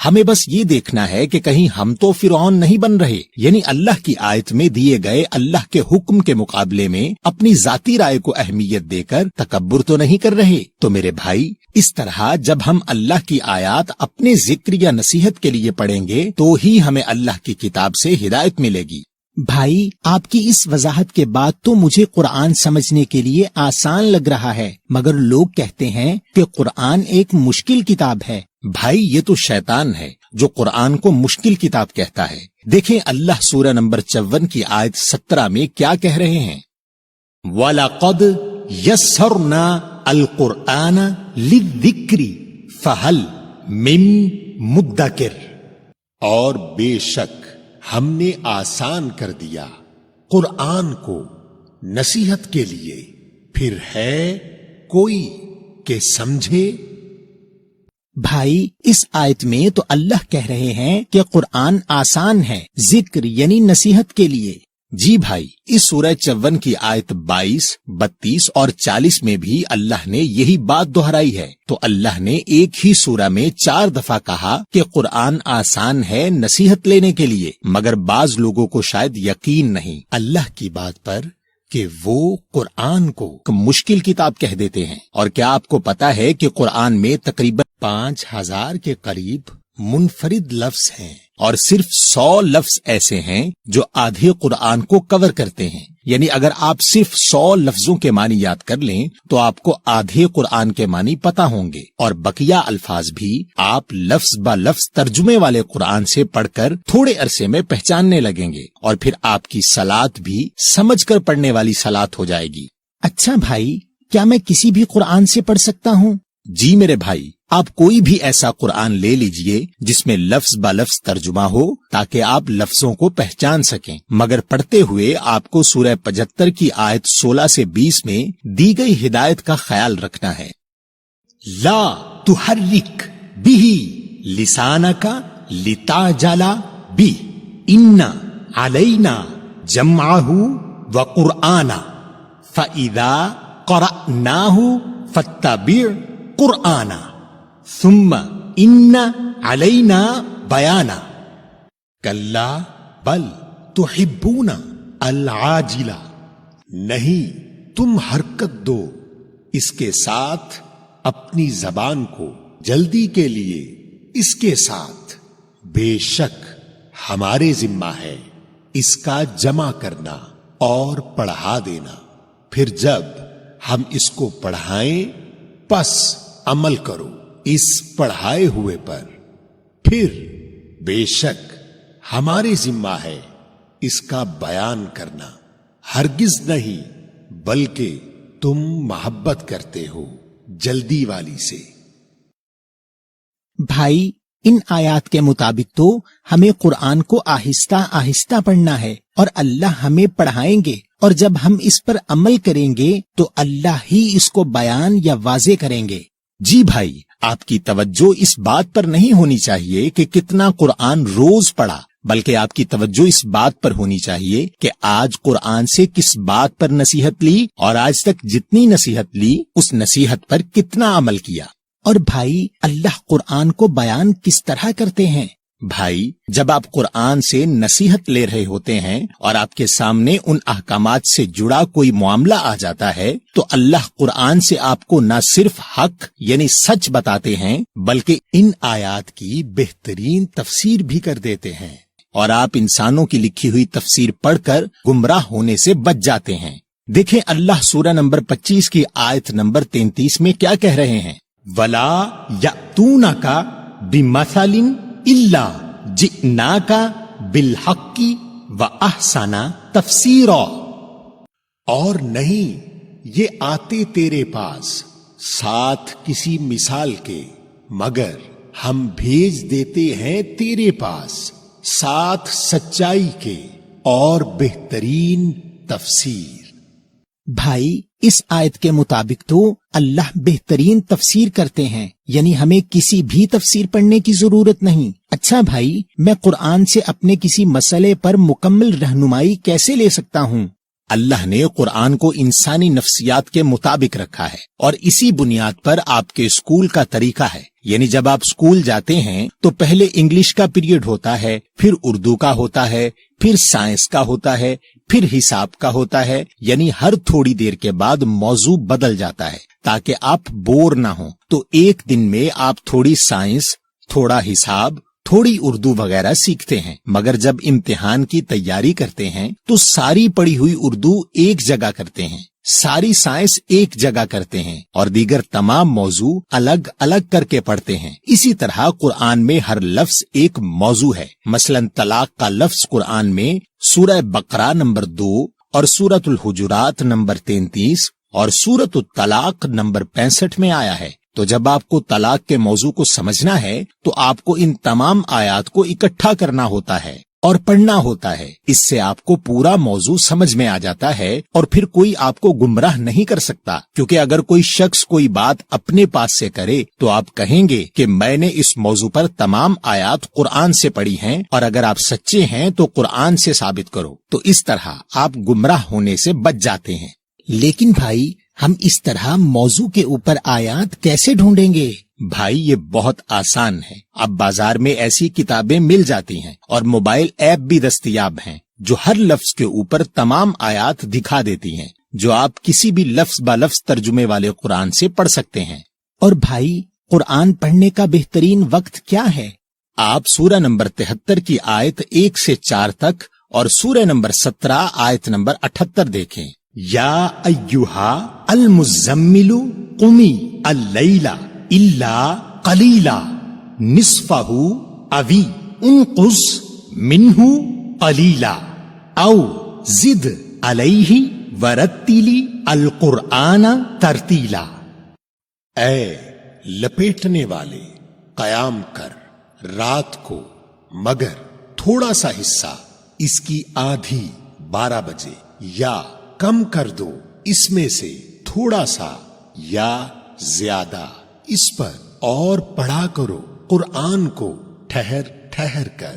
ہمیں بس یہ دیکھنا ہے کہ کہیں ہم تو فرعون نہیں بن رہے، یعنی اللہ کی آیت میں دیے گئے اللہ کے حکم کے مقابلے میں اپنی ذاتی رائے کو اہمیت دے کر تکبر تو نہیں کر رہے۔ تو میرے بھائی، اس طرح جب ہم اللہ کی آیات اپنے ذکر یا نصیحت کے لیے پڑھیں گے تو ہی ہمیں اللہ کی کتاب سے ہدایت ملے گی۔ بھائی، آپ کی اس وضاحت کے بعد تو مجھے قرآن سمجھنے کے لیے آسان لگ رہا ہے، مگر لوگ کہتے ہیں کہ قرآن ایک مشکل کتاب ہے۔ بھائی، یہ تو شیطان ہے جو قرآن کو مشکل کتاب کہتا ہے۔ دیکھیں اللہ سورہ نمبر 54 کی آیت 17 میں کیا کہہ رہے ہیں، وَلَقَدْ يَسَّرْنَا الْقُرْآنَ لِلذِّكْرِ فَهَلْ مِن مُدَّكِرٍ، اور بے شک ہم نے آسان کر دیا قرآن کو نصیحت کے لیے، پھر ہے کوئی کہ سمجھے۔ بھائی، اس آیت میں تو اللہ کہہ رہے ہیں کہ قرآن آسان ہے ذکر یعنی نصیحت کے لیے۔ جی بھائی، اس سورہ 54 کی آیت 22، 32 اور 40 میں بھی اللہ نے یہی بات دہرائی ہے۔ تو اللہ نے ایک ہی سورہ میں 4 دفعہ کہا کہ قرآن آسان ہے نصیحت لینے کے لیے، مگر بعض لوگوں کو شاید یقین نہیں اللہ کی بات پر کہ وہ قرآن کو مشکل کتاب کہہ دیتے ہیں۔ اور کیا آپ کو پتا ہے کہ قرآن میں تقریباً 5000 کے قریب منفرد لفظ ہیں، اور صرف 100 لفظ ایسے ہیں جو آدھے قرآن کو کور کرتے ہیں۔ یعنی اگر آپ صرف 100 لفظوں کے معنی یاد کر لیں تو آپ کو آدھے قرآن کے معنی پتا ہوں گے، اور بقیہ الفاظ بھی آپ لفظ با لفظ ترجمے والے قرآن سے پڑھ کر تھوڑے عرصے میں پہچاننے لگیں گے، اور پھر آپ کی صلاۃ بھی سمجھ کر پڑھنے والی صلاۃ ہو جائے گی۔ اچھا بھائی، کیا میں کسی بھی قرآن سے پڑھ سکتا ہوں؟ جی میرے بھائی، آپ کوئی بھی ایسا قرآن لے لیجئے جس میں لفظ با لفظ ترجمہ ہو تاکہ آپ لفظوں کو پہچان سکیں، مگر پڑھتے ہوئے آپ کو سورہ 75 کی آیت 16 سے 20 میں دی گئی ہدایت کا خیال رکھنا ہے، لا تحرک بہ لسانک لتعجل بہ ان علینا جمعہ وقرآنہ فاذا قرأناہ فاتبع قرآنہ ثم ان علینا بیانا کلا بل تحبون العاجلہ، نہیں تم حرکت دو اس کے ساتھ اپنی زبان کو جلدی کے لیے، اس کے ساتھ بے شک ہمارے ذمہ ہے اس کا جمع کرنا اور پڑھا دینا، پھر جب ہم اس کو پڑھائیں پس عمل کرو اس پڑھائے ہوئے پر، پھر بے شک ہمارے ذمہ ہے اس کا بیان کرنا، ہرگز نہیں بلکہ تم محبت کرتے ہو جلدی والی سے۔ بھائی، ان آیات کے مطابق تو ہمیں قرآن کو آہستہ آہستہ پڑھنا ہے، اور اللہ ہمیں پڑھائیں گے، اور جب ہم اس پر عمل کریں گے تو اللہ ہی اس کو بیان یا واضح کریں گے۔ جی بھائی، آپ کی توجہ اس بات پر نہیں ہونی چاہیے کہ کتنا قرآن روز پڑھا، بلکہ آپ کی توجہ اس بات پر ہونی چاہیے کہ آج قرآن سے کس بات پر نصیحت لی، اور آج تک جتنی نصیحت لی اس نصیحت پر کتنا عمل کیا۔ اور بھائی، اللہ قرآن کو بیان کس طرح کرتے ہیں؟ بھائی، جب آپ قرآن سے نصیحت لے رہے ہوتے ہیں اور آپ کے سامنے ان احکامات سے جڑا کوئی معاملہ آ جاتا ہے تو اللہ قرآن سے آپ کو نہ صرف حق یعنی سچ بتاتے ہیں بلکہ ان آیات کی بہترین تفسیر بھی کر دیتے ہیں، اور آپ انسانوں کی لکھی ہوئی تفسیر پڑھ کر گمراہ ہونے سے بچ جاتے ہیں۔ دیکھیں اللہ سورہ نمبر 25 کی آیت نمبر 33 میں کیا کہہ رہے ہیں، وَلَا يَأْتُونَكَ بِمَثَلٍ إِلَّا جِئْنَاكَ بِالْحَقِّ وَأَحْسَنَ تَفْسِيرًا، اور نہیں یہ آتے تیرے پاس ساتھ کسی مثال کے، مگر ہم بھیج دیتے ہیں تیرے پاس ساتھ سچائی کے اور بہترین تفسیر۔ بھائی، اس آیت کے مطابق تو اللہ بہترین تفسیر کرتے ہیں، یعنی ہمیں کسی بھی تفسیر پڑھنے کی ضرورت نہیں۔ اچھا بھائی، میں قرآن سے اپنے کسی مسئلے پر مکمل رہنمائی کیسے لے سکتا ہوں؟ اللہ نے قرآن کو انسانی نفسیات کے مطابق رکھا ہے اور اسی بنیاد پر آپ کے اسکول کا طریقہ ہے. یعنی جب آپ اسکول جاتے ہیں تو پہلے انگلش کا پیریڈ ہوتا ہے، پھر اردو کا ہوتا ہے، پھر سائنس کا ہوتا ہے، پھر حساب کا ہوتا ہے. یعنی ہر تھوڑی دیر کے بعد موضوع بدل جاتا ہے تاکہ آپ بور نہ ہوں. تو ایک دن میں آپ تھوڑی سائنس، تھوڑا حساب، تھوڑی اردو وغیرہ سیکھتے ہیں. مگر جب امتحان کی تیاری کرتے ہیں تو ساری پڑھی ہوئی اردو ایک جگہ کرتے ہیں، ساری سائنس ایک جگہ کرتے ہیں اور دیگر تمام موضوع الگ الگ کر کے پڑھتے ہیں. اسی طرح قرآن میں ہر لفظ ایک موضوع ہے. مثلا طلاق کا لفظ قرآن میں سورہ بقرہ نمبر 2 اور سورۃ الحجرات نمبر 33 اور سورۃ الطلاق نمبر 65 میں آیا ہے. تو جب آپ کو طلاق کے موضوع کو سمجھنا ہے تو آپ کو ان تمام آیات کو اکٹھا کرنا ہوتا ہے اور پڑھنا ہوتا ہے. اس سے آپ کو پورا موضوع سمجھ میں آ جاتا ہے اور پھر کوئی آپ کو گمراہ نہیں کر سکتا. کیونکہ اگر کوئی شخص کوئی بات اپنے پاس سے کرے تو آپ کہیں گے کہ میں نے اس موضوع پر تمام آیات قرآن سے پڑھی ہیں، اور اگر آپ سچے ہیں تو قرآن سے ثابت کرو. تو اس طرح آپ گمراہ ہونے سے بچ جاتے ہیں. لیکن بھائی ہم اس طرح موضوع کے اوپر آیات کیسے ڈھونڈیں گے؟ بھائی یہ بہت آسان ہے. اب بازار میں ایسی کتابیں مل جاتی ہیں اور موبائل ایپ بھی دستیاب ہیں جو ہر لفظ کے اوپر تمام آیات دکھا دیتی ہیں، جو آپ کسی بھی لفظ با لفظ ترجمے والے قرآن سے پڑھ سکتے ہیں. اور بھائی قرآن پڑھنے کا بہترین وقت کیا ہے؟ آپ سورہ نمبر 73 کی آیت 1 سے 4 تک اور سورہ نمبر 17 آیت نمبر 78 دیکھیں. یا ایہا المزمل قمی اللیل الا قلیلا نصفہ اوی انقص منہ قلیلا او زد علیہ ورتلی القرآن ترتیلا. اے لپیٹنے والے، قیام کر رات کو مگر تھوڑا سا حصہ، اس کی آدھی 12 بجے، یا کم کر دو اس میں سے تھوڑا سا یا زیادہ، اس پر اور پڑھا کرو قرآن کو ٹھہر ٹھہر کر.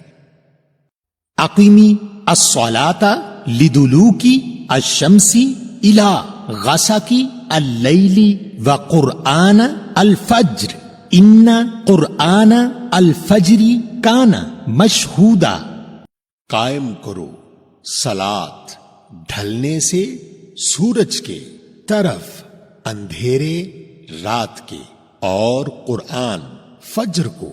اقیمی الصلاۃ لدلوکی الشمس الی غسق اللیل وقرآن الفجر ان قرآن الفجر کان مشہودا. قائم کرو صلاۃ ڈھلنے سے سورج کے طرف اندھیرے رات کے، اور قرآن فجر کو،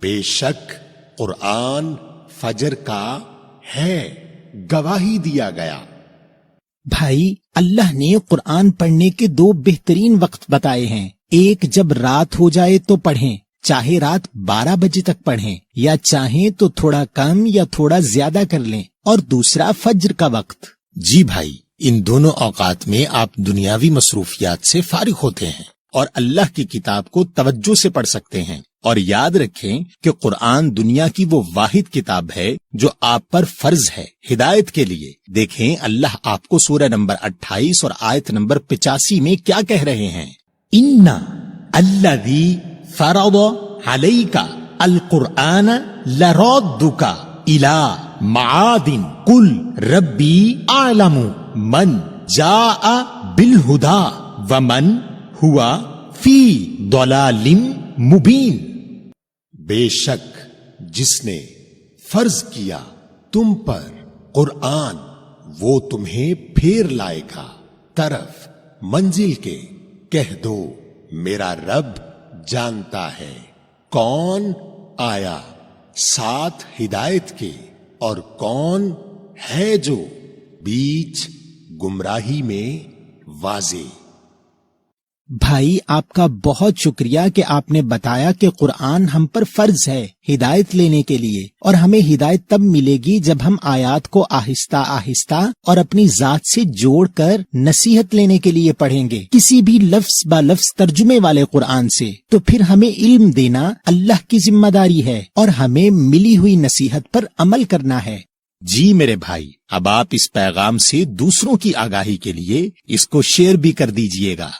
بے شک قرآن فجر کا ہے گواہی دیا گیا. بھائی اللہ نے قرآن پڑھنے کے 2 بہترین وقت بتائے ہیں. ایک جب رات ہو جائے تو پڑھیں، چاہے رات 12 بجے تک پڑھیں یا چاہیں تو تھوڑا کم یا تھوڑا زیادہ کر لیں، اور دوسرا فجر کا وقت. جی بھائی، ان دونوں اوقات میں آپ دنیاوی مصروفیات سے فارغ ہوتے ہیں اور اللہ کی کتاب کو توجہ سے پڑھ سکتے ہیں. اور یاد رکھیں کہ قرآن دنیا کی وہ واحد کتاب ہے جو آپ پر فرض ہے ہدایت کے لیے. دیکھیں اللہ آپ کو سورہ نمبر 28 اور آیت نمبر 85 میں کیا کہہ رہے ہیں. ان الذی فرض علیک القرآن لرادک الی معاد قل ربی اعلم من جاء بالہدی ومن ہوا فی ضلال مبین. بے شک جس نے فرض کیا تم پر قرآن، وہ تمہیں پھیر لائے گا طرف منزل کے. کہہ دو میرا رب جانتا ہے کون آیا ساتھ ہدایت کے اور کون ہے جو بیچ گمراہی میں واضح. بھائی آپ کا بہت شکریہ کہ آپ نے بتایا کہ قرآن ہم پر فرض ہے ہدایت لینے کے لیے، اور ہمیں ہدایت تب ملے گی جب ہم آیات کو آہستہ آہستہ اور اپنی ذات سے جوڑ کر نصیحت لینے کے لیے پڑھیں گے کسی بھی لفظ با لفظ ترجمے والے قرآن سے. تو پھر ہمیں علم دینا اللہ کی ذمہ داری ہے اور ہمیں ملی ہوئی نصیحت پر عمل کرنا ہے. جی میرے بھائی، اب آپ اس پیغام سے دوسروں کی آگاہی کے لیے اس کو شیئر بھی کر دیجئے گا.